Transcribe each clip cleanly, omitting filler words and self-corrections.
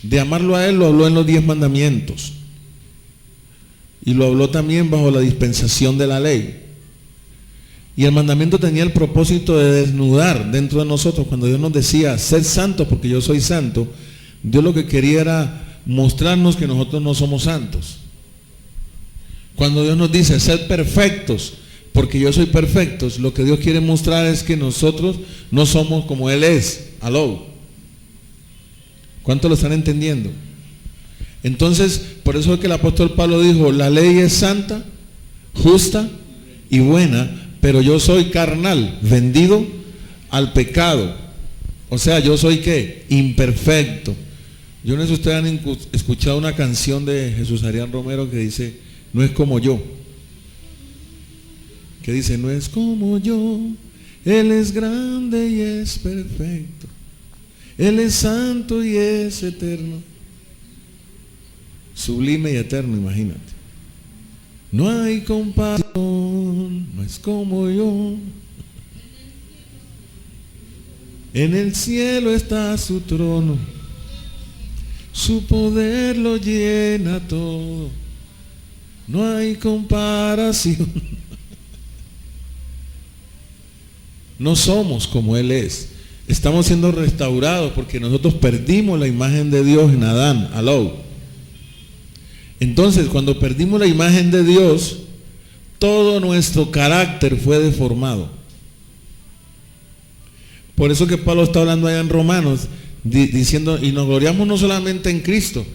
De amarlo a Él lo habló en los 10 mandamientos. Y lo habló también bajo la dispensación de la ley. Y el mandamiento tenía el propósito de desnudar dentro de nosotros. Cuando Dios nos decía, sed santos porque yo soy santo, Dios lo que quería era mostrarnos que nosotros no somos santos. Cuando Dios nos dice, sed perfectos porque yo soy perfecto, lo que Dios quiere mostrar es que nosotros no somos como Él es. Aló. ¿Cuánto lo están entendiendo? Entonces, por eso es que el apóstol Pablo dijo, la ley es santa, justa y buena, pero yo soy carnal, vendido al pecado. O sea, yo soy ¿qué? Imperfecto. Yo no sé si ustedes han escuchado una canción de Jesús Arián Romero que dice, no es como yo. Que dice, no es como yo, Él es grande y es perfecto. Él es santo y es eterno. Sublime y eterno, imagínate. No hay comparación, no es como yo. En el cielo está su trono, su poder lo llena todo. No hay comparación. No somos como Él es. Estamos siendo restaurados porque nosotros perdimos la imagen de Dios en Adán. Aló. Entonces, cuando perdimos la imagen de Dios, todo nuestro carácter fue deformado. Por eso que Pablo está hablando allá en Romanos, diciendo, y nos gloriamos no solamente en Cristo,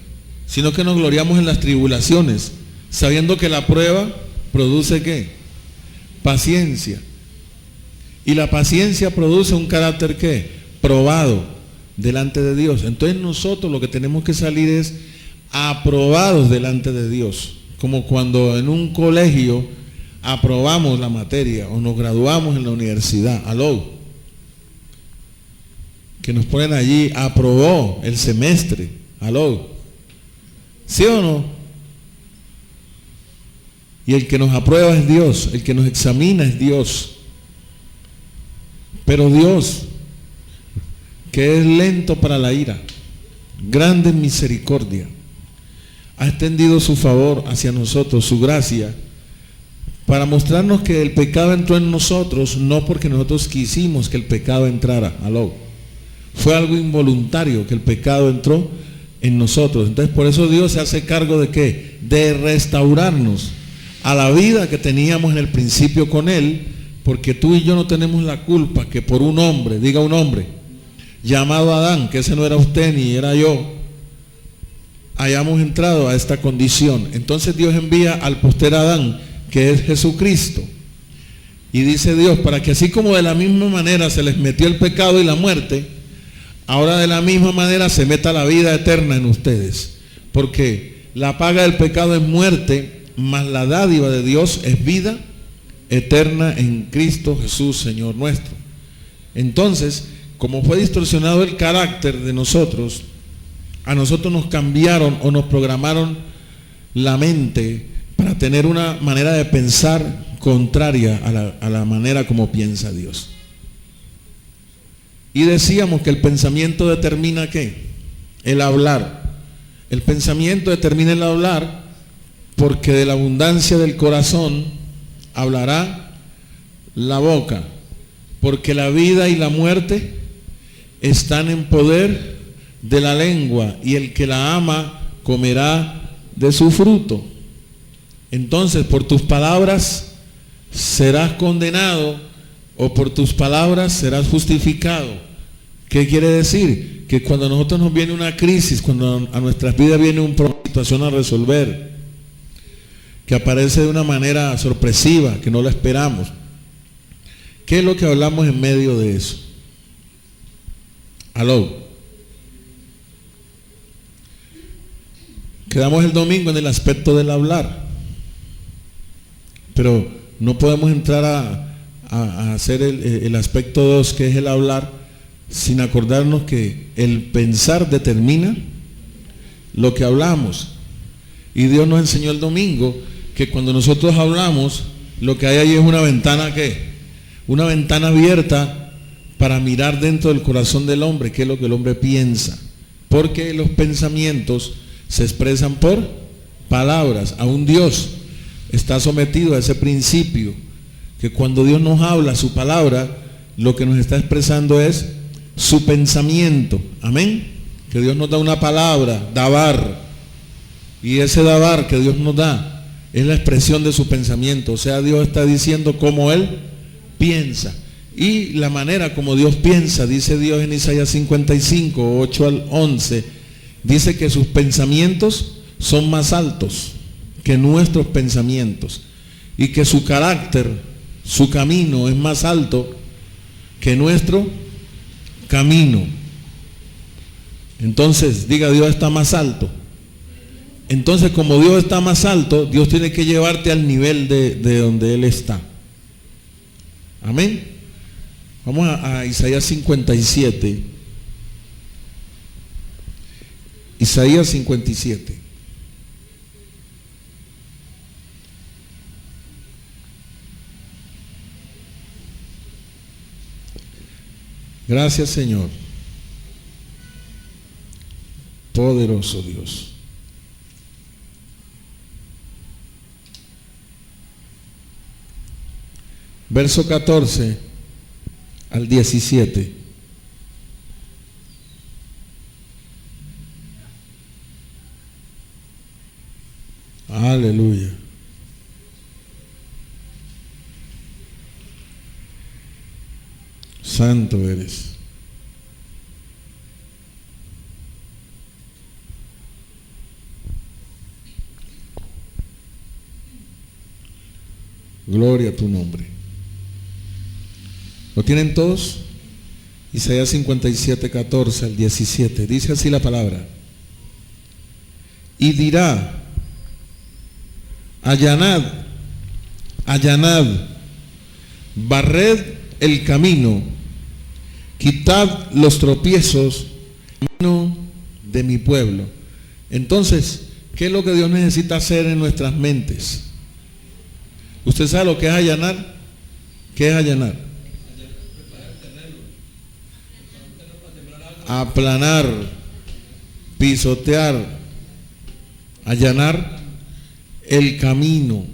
sino que nos gloriamos en las tribulaciones, sabiendo que la prueba produce ¿qué? Paciencia. Y la paciencia produce un carácter ¿qué? Probado delante de Dios. Entonces nosotros lo que tenemos que salir es aprobados delante de Dios, como cuando en un colegio aprobamos la materia o nos graduamos en la universidad. Aló, que nos ponen allí, aprobó el semestre. Aló, ¿sí o no? Y el que nos aprueba es Dios, el que nos examina es Dios. Pero Dios, que es lento para la ira, grande en misericordia, ha extendido su favor hacia nosotros, su gracia, para mostrarnos que el pecado entró en nosotros, no porque nosotros quisimos que el pecado entrara. Aló. Fue algo involuntario que el pecado entró en nosotros. Entonces por eso Dios se hace cargo de ¿qué? De restaurarnos a la vida que teníamos en el principio con Él, porque tú y yo no tenemos la culpa que por un hombre, diga un hombre, llamado Adán, que ese no era usted ni era yo, hayamos entrado a esta condición. Entonces Dios envía al postrer Adán, que es Jesucristo, y dice Dios, para que así como de la misma manera se les metió el pecado y la muerte, ahora de la misma manera se meta la vida eterna en ustedes, porque la paga del pecado es muerte, mas la dádiva de Dios es vida eterna en Cristo Jesús, Señor nuestro. Entonces, como fue distorsionado el carácter de nosotros, a nosotros nos cambiaron o nos programaron la mente para tener una manera de pensar contraria a la manera como piensa Dios. Y decíamos que el pensamiento determina ¿qué? El hablar. El pensamiento determina el hablar porque de la abundancia del corazón hablará la boca, porque la vida y la muerte están en poder de la lengua, y el que la ama comerá de su fruto. Entonces, por tus palabras serás condenado, o por tus palabras serás justificado. ¿Qué quiere decir? Que cuando a nosotros nos viene una crisis, cuando a nuestras vidas viene una situación a resolver, que aparece de una manera sorpresiva, que no la esperamos, ¿qué es lo que hablamos en medio de eso? Aló. Quedamos el domingo en el aspecto del hablar, pero no podemos entrar a hacer el aspecto 2, que es el hablar, sin acordarnos que el pensar determina lo que hablamos. Y Dios nos enseñó el domingo que cuando nosotros hablamos, lo que hay ahí es una ventana, ¿qué? Una ventana abierta para mirar dentro del corazón del hombre, qué es lo que el hombre piensa. porque los pensamientos se expresan por palabras. Aún Dios está sometido a ese principio, que cuando Dios nos habla su palabra, lo que nos está expresando es su pensamiento. Amén. Que Dios nos da una palabra, dabar, y ese dabar que Dios nos da es la expresión de su pensamiento. O sea, Dios está diciendo cómo Él piensa. Y la manera como Dios piensa, dice Dios en Isaías 55, 8 al 11, dice que sus pensamientos son más altos que nuestros pensamientos, y que su carácter, su camino es más alto que nuestro camino. Entonces, diga, Dios está más alto. Entonces, como Dios está más alto, Dios tiene que llevarte al nivel de donde Él está. Amén. Vamos a Isaías 57. Isaías 57. Gracias, Señor. Poderoso Dios. Verso 14 al 17. Aleluya. Santo eres. Gloria a tu nombre. ¿Lo tienen todos? Isaías 57, 14 al 17. Dice así la palabra. Y dirá: allanad, allanad, barred el camino, quitad los tropiezos de mi pueblo. Entonces, ¿qué es lo que Dios necesita hacer en nuestras mentes? ¿Usted sabe lo que es allanar? ¿Qué es allanar? Aplanar, pisotear, allanar el camino,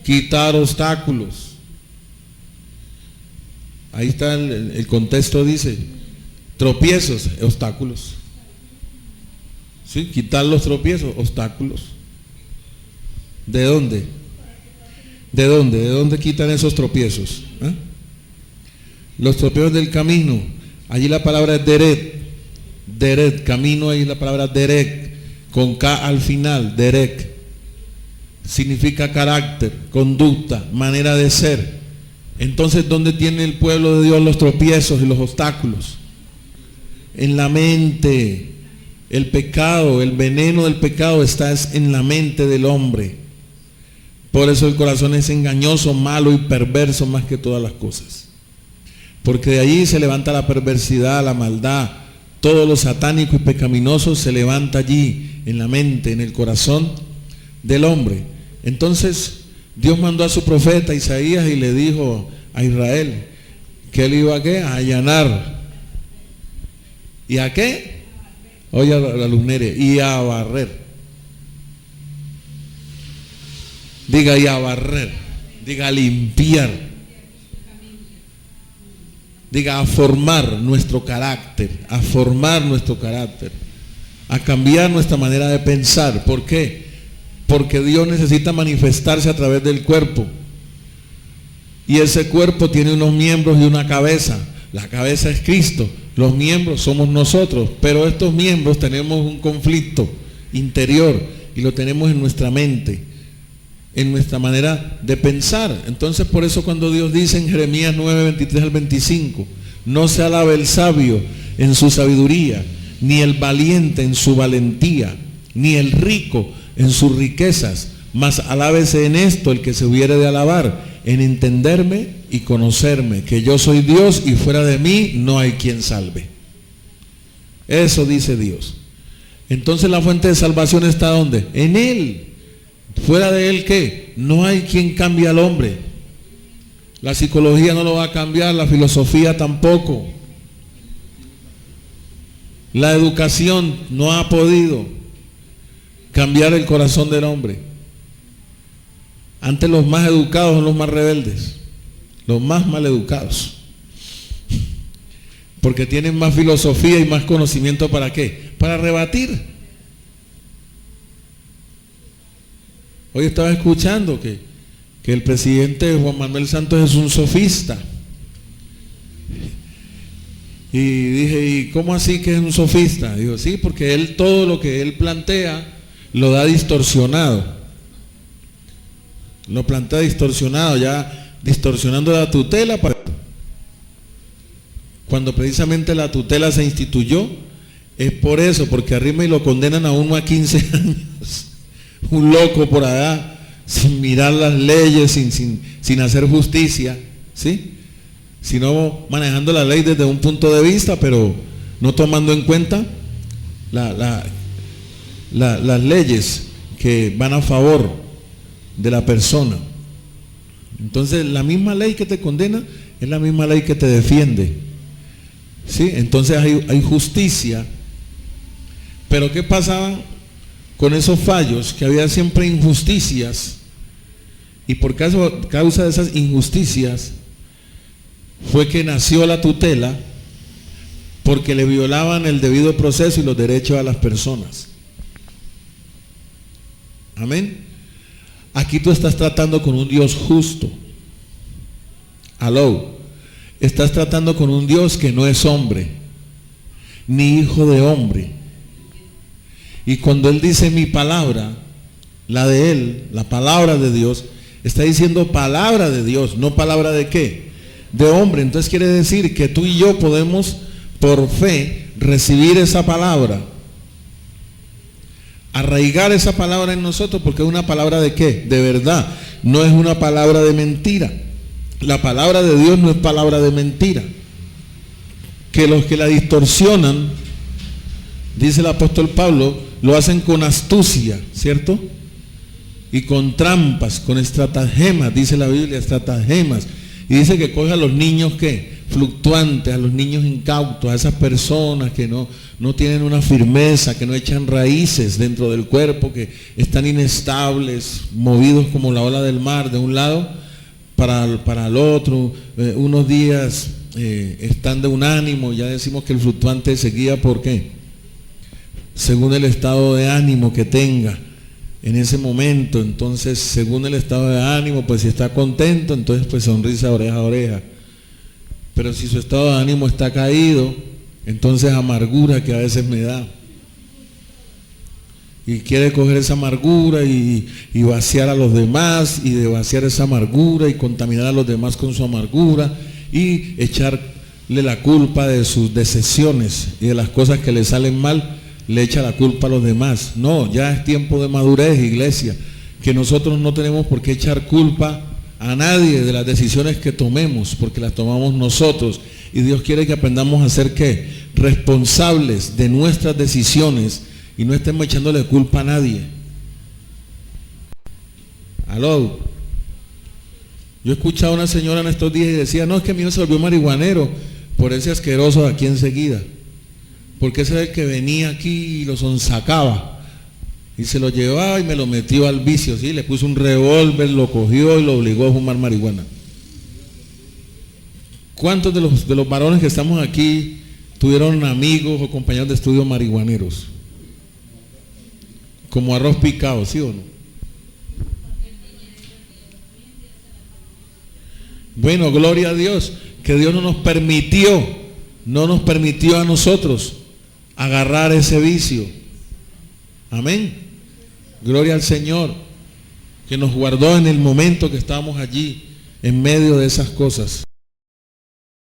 quitar obstáculos. Ahí está el contexto, dice tropiezos, obstáculos. ¿Sí? Quitar los tropiezos, obstáculos. ¿De dónde? ¿De dónde? ¿De dónde quitan esos tropiezos? ¿Eh? Los tropiezos del camino. Allí la palabra es deret. Deret, camino, ahí la palabra derek, con K al final, derek. Significa carácter, conducta, manera de ser. Entonces, ¿dónde tiene el pueblo de Dios los tropiezos y los obstáculos? En la mente. El pecado, el veneno del pecado está en la mente del hombre. Por eso el corazón es engañoso, malo y perverso más que todas las cosas. Porque de allí se levanta la perversidad, la maldad, todo lo satánico y pecaminoso se levanta allí, en la mente, en el corazón del hombre. Entonces, Dios mandó a su profeta Isaías y le dijo a Israel que él iba ¿a qué? A allanar. ¿Y a qué? Oye, la luz Nere, y a barrer. Diga, y a barrer. Diga, a limpiar. Diga, a formar nuestro carácter. A formar nuestro carácter. A cambiar nuestra manera de pensar. ¿Por qué? Porque Dios necesita manifestarse a través del cuerpo. Y ese cuerpo tiene unos miembros y una cabeza. La cabeza es Cristo. Los miembros somos nosotros. Pero estos miembros tenemos un conflicto interior. Y lo tenemos en nuestra mente, en nuestra manera de pensar. Entonces, por eso cuando Dios dice en Jeremías 9, 23 al 25, no se alabe el sabio en su sabiduría, ni el valiente en su valentía, ni el rico en sus riquezas, mas alábese en esto el que se hubiere de alabar, en entenderme y conocerme, que yo soy Dios y fuera de mí no hay quien salve. Eso dice Dios. Entonces la fuente de salvación está ¿dónde? En Él. Fuera de Él, ¿qué? No hay quien cambie al hombre. La psicología no lo va a cambiar, la filosofía tampoco. La educación no ha podido cambiar el corazón del hombre. Antes los más educados son los más rebeldes, los más mal educados, porque tienen más filosofía y más conocimiento. ¿Para qué? Para rebatir. Hoy estaba escuchando que el presidente Juan Manuel Santos es un sofista. Y dije, ¿y cómo así que es un sofista? Digo, sí, porque él todo lo que él plantea lo da distorsionado. Lo plantea distorsionado, ya distorsionando la tutela. Cuando precisamente la tutela se instituyó, es por eso, porque arriba y lo condenan a uno a 15 años. Un loco por allá, sin mirar las leyes, sin hacer justicia, ¿sí? Sino manejando la ley desde un punto de vista, pero no tomando en cuenta las leyes que van a favor de la persona. Entonces, la misma ley que te condena es la misma ley que te defiende, ¿sí? Entonces hay justicia. Pero ¿qué pasaba con esos fallos? Que había siempre injusticias, y por causa de esas injusticias fue que nació la tutela, porque le violaban el debido proceso y los derechos a las personas. Amén. Aquí tú estás tratando con un Dios justo. Aló. Estás tratando con un Dios que no es hombre, ni hijo de hombre. Y cuando Él dice mi palabra, la de Él, la palabra de Dios, está diciendo palabra de Dios, no palabra de qué, de hombre. Entonces quiere decir que tú y yo podemos por fe recibir esa palabra, arraigar esa palabra en nosotros, porque es una palabra de qué, de verdad, no es una palabra de mentira. La palabra de Dios no es palabra de mentira. Que los que la distorsionan, dice el apóstol Pablo, lo hacen con astucia, ¿cierto? Y con trampas, con estratagemas, dice la Biblia, estratagemas. Y dice que coge a los niños que fluctuantes, a los niños incautos, a esas personas que no tienen una firmeza, que no echan raíces dentro del cuerpo, que están inestables, movidos como la ola del mar, de un lado para el otro. Unos días están de un ánimo, ya decimos que el fluctuante se guía por qué, según el estado de ánimo que tenga en ese momento. Entonces, según el estado de ánimo, pues si está contento, entonces pues sonrisa oreja a oreja. Pero si su estado de ánimo está caído, entonces amargura que a veces me da. Y quiere coger esa amargura y vaciar a los demás, y de vaciar esa amargura y contaminar a los demás con su amargura y echarle la culpa de sus decepciones y de las cosas que le salen mal. Le echa la culpa a los demás. No, ya es tiempo de madurez, iglesia, que nosotros no tenemos por qué echar culpa a nadie de las decisiones que tomemos, porque las tomamos nosotros, y Dios quiere que aprendamos a ser ¿qué? Responsables de nuestras decisiones, y no estemos echándole culpa a nadie. Aló. Yo escuchaba a una señora en estos días y decía, no, es que mi hijo se volvió marihuanero por ese asqueroso de aquí enseguida, porque ese es el que venía aquí y lo sonsacaba y se lo llevaba y me lo metió al vicio, ¿sí? Le puso un revólver, lo cogió y lo obligó a fumar marihuana. ¿Cuántos de los varones que estamos aquí tuvieron amigos o compañeros de estudio marihuaneros? Como arroz picado, ¿sí o no? Bueno, gloria a Dios, que Dios no nos permitió a nosotros agarrar ese vicio. Amén. Gloria al Señor, que nos guardó en el momento que estábamos allí en medio de esas cosas.